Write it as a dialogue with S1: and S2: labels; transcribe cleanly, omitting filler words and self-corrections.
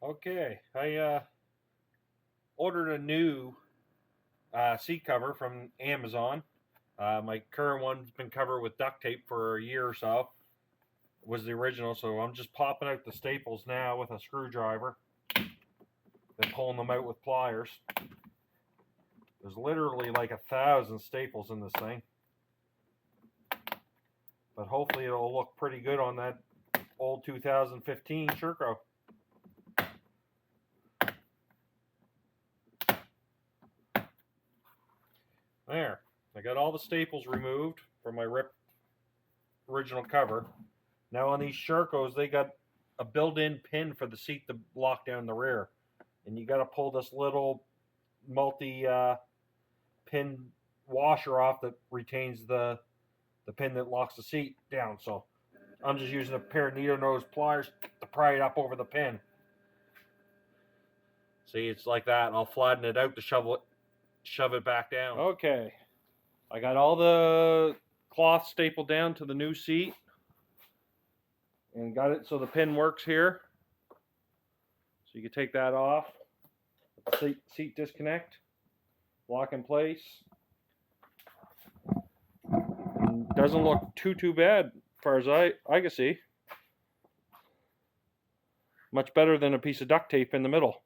S1: Okay, I ordered a new seat cover from Amazon. My current one's been covered with duct tape for a year or so. It was the original, so I'm just popping out the staples now with a screwdriver, then pulling them out with pliers. There's literally like 1,000 staples in this thing, but hopefully it'll look pretty good on that old 2015 SHERCO. There, I got all the staples removed from my ripped original cover. Now on these SHERCOs, they got a built-in pin for the seat to lock down the rear, and you got to pull this little multi-pin washer off that retains the pin that locks the seat down. So I'm just using a pair of needle nose pliers to pry it up over the pin. See, it's like that. I'll flatten it out to shove it back down. Okay, I got all the cloth stapled down to the new seat and got it so the pin works here. So you can take that off, seat disconnect, lock in place. And doesn't look too bad as far as I can see. Much better than a piece of duct tape in the middle.